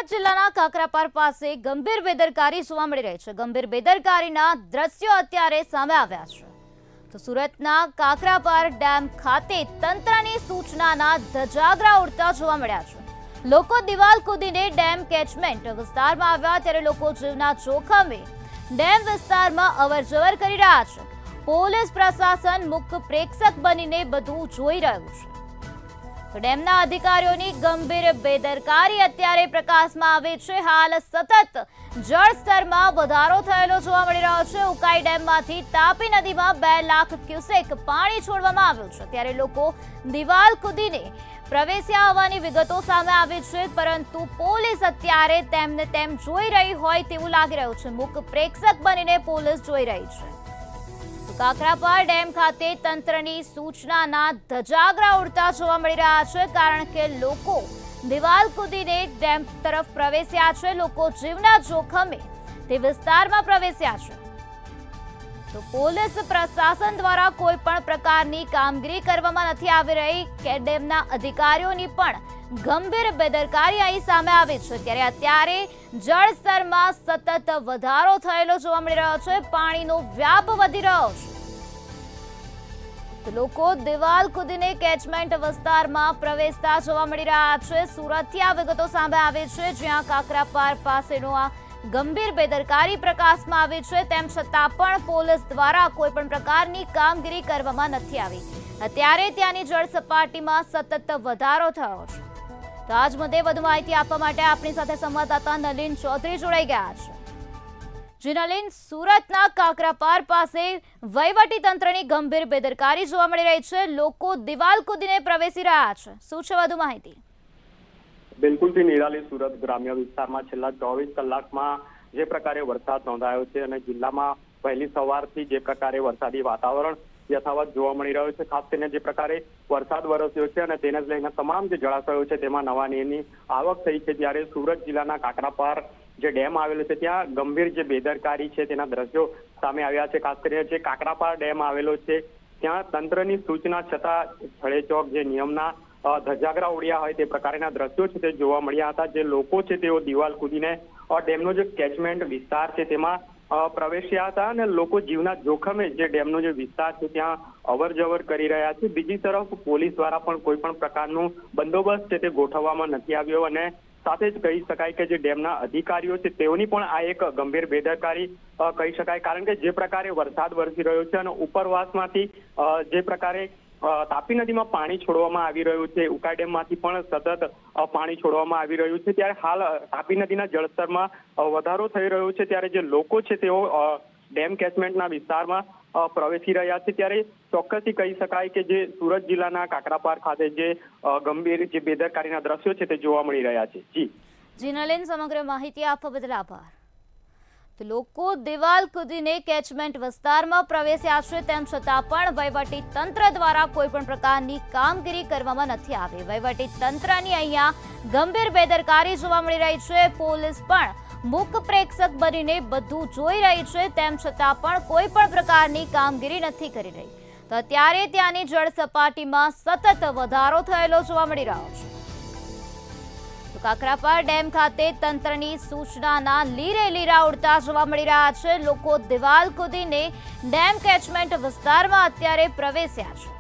સુરત જિલ્લાના કાકરાપાર પાસે ગંભીર બેદરકારી જોવા મળી રહી છે। ગંભીર બેદરકારીના દ્રશ્યો અત્યારે સામે આવ્યા છે। તો સુરતના કાકરાપાર ડેમ ખાતે તંત્રની સૂચનાના ધજાગરા ઉડતા જોવા મળ્યા છે। લોકો દિવાલ કૂદીને ડેમ કેચમેન્ટ વિસ્તારમાં આવ્યા ત્યારે લોકો જીવના જોખમે ડેમ વિસ્તારમાં અવરજવર કરી રહ્યા છે। પોલીસ પ્રશાસન મુખ્ય પ્રેક્ષક બનીને બધું જોઈ રહ્યું છે। ડેમના અધિકારીઓની ગંભીર બેદરકારી અત્યારે પ્રકાશમાં આવી છે। હાલ સતત જળસ્તરમાં વધારો થયેલો જોવા મળી રહ્યો છે। ઉકાઈ ડેમમાંથી તાપી નદીમાં 2 લાખ ક્યુસેક પાણી છોડવામાં આવ્યું છે ત્યારે લોકો દિવાલ કૂદીને પ્રવેશ્યા હોવાની વિગતો સામે આવી છે, પરંતુ પોલીસ અત્યારે તેમને તેમ જોઈ રહી હોય તેવું લાગી રહ્યું છે। મુખ્ય પ્રેક્ષક બનીને પોલીસ જોઈ રહી છે। કાકરાપાર ડેમ ખાતે તંત્રની સૂચનાના ધજાગરા ઉડતા જોવા મળી રહ્યા છે, કારણ કે લોકો દિવાલ કૂદીને ડેમ તરફ પ્રવેશ્યા છે। લોકો જીવના જોખમે તે વિસ્તારમાં પ્રવેશ્યા છે। તો પોલીસ પ્રશાસન દ્વારા કોઈ પણ પ્રકારની કામગીરી કરવામાં નથી આવી રહી કે ડેમના અધિકારીઓની પણ ગંભીર બેદરકારી અહીં સામે આવી છે ત્યારે અત્યારે જળસ્તરમાં સતત વધારો થયેલો જોવા મળી રહ્યો છે। પાણીનો વ્યાપ વધી રહ્યો છે તો લોકો દિવાલ કૂદીને કેચમેન્ટ વિસ્તારમાં પ્રવેશતા જોવા મળી રહ્યા છે। સુરતથી આ વિગતો સામે આવી છે, જ્યાં કાકરાપાર પાસેનો આ ગંભીર બેદરકારી પ્રકાશમાં આવી છે, તેમ છતાં પણ પોલીસ દ્વારા કોઈ પણ પ્રકારની કામગીરી કરવામાં નથી આવી। અત્યારે ત્યાંની જળ સપાટીમાં સતત વધારો થયો છે। તો આજ મુદ્દે વધુ માહિતી આપવા માટે આપણી સાથે સંવાદદાતા નલિન ચૌધરી જોડાઈ ગયા છે। જી નલિન, સુરતના કાકરાપાર પાસે વહીવટી તંત્રની ગંભીર બેદરકારી જોવા મળી રહી છે। લોકો દિવાલ કૂદીને પ્રવેશી રહ્યા છે, શું છે વધુ માહિતી? બિલકુલથી નિરાલી, સુરત ગ્રામ્ય વિસ્તારમાં છેલ્લા 24 કલાકમાં જે પ્રકારે વરસાદ નોંધાયો છે અને જિલ્લામાં વહેલી સવારથી જે પ્રકારે વરસાદી વાતાવરણ યથાવત જોવા મળી રહ્યો છે, ખાસ કરીને જે પ્રકારે વરસાદ વરસ્યો છે અને તેને જ લઈને તમામ જે જળાશયો છે તેમાં નવા નીરની આવક થઈ છે, ત્યારે સુરત જિલ્લાના કાકરાપાર જે ડેમ આવેલો છે ત્યાં ગંભીર જે બેદરકારી છે તેના દ્રશ્યો સામે આવ્યા છે। ખાસ કરીને જે કાકરાપાર ડેમ આવેલો છે ત્યાં તંત્રની સૂચના છતાં છળેચોક જે નિયમના ધજાગરા ઉડ્યા હોય તે પ્રકારના દ્રશ્યો છે તે જોવા મળ્યા હતા। જે લોકો છે તેઓ દિવાલ કૂદીને ડેમનો જે કેચમેન્ટ વિસ્તાર છે તેમાં પ્રવેશ્યા હતા અને લોકો જીવના જોખમે જે ડેમનો જે વિસ્તાર છે ત્યાં અવર જવર કરી રહ્યા છે। બીજી તરફ પોલીસ દ્વારા પણ કોઈ પણ પ્રકારનું બંદોબસ્ત છે તે ગોઠવવામાં નથી આવ્યો અને સાથે જ કહી શકાય કે જે ડેમના અધિકારીઓ છે તેઓની પણ આ એક ગંભીર બેદરકારી કહી શકાય, કારણ કે જે પ્રકારે વરસાદ વરસી રહ્યો છે અને ઉપરવાસમાંથી જે પ્રકારે તાપી નદીમાં પાણી છોડવામાં આવી રહ્યું છે, ઉકાઈ ડેમમાંથી પણ સતત પાણી છોડવામાં આવી રહ્યું છે, ત્યારે હાલ તાપી નદીના જળસ્તરમાં વધારો થઈ રહ્યો છે, ત્યારે જે લોકો છે તેઓ ડેમ કેચમેન્ટના વિસ્તારમાં પ્રવેશી રહ્યા છે। ત્યારે ચોક્કસથી કહી શકાય કે જે સુરત જિલ્લાના કાકરાપાર ખાતે જે ગંભીર જે બેદરકારીના દ્રશ્યો છે તે જોવા મળી રહ્યા છે। જી નલિન, સમગ્ર માહિતી આપવા બદલ આભાર। તો લોકો દિવાલ કૂદીને કેચમેન્ટ વિસ્તારમાં પ્રવેશ્યા છે, તેમ છતાં પણ વહીવટી તંત્ર દ્વારા કોઈ પણ પ્રકારની કામગીરી કરવામાં નથી આવી। વહીવટી તંત્રની અહીંયા ગંભીર બેદરકારી જોવા મળી રહી છે। પોલીસ પણ મુખ્ય પ્રેક્ષક બનીને બધું જોઈ રહી છે, તેમ છતાં પણ કોઈ પણ પ્રકારની કામગીરી નથી કરી રહી। તો અત્યારે ત્યાંની જળ સપાટીમાં સતત વધારો થયેલો જોવા મળી રહ્યો છે। કાકરાપાર ડેમ ખાતે તંત્રની સૂચનાના લીરે લીરા ઉડતા જોવા મળી રહ્યા છે। લોકો દિવાલ કૂદીને ડેમ કેચમેન્ટ વિસ્તારમાં અત્યારે પ્રવેશ્યા છે।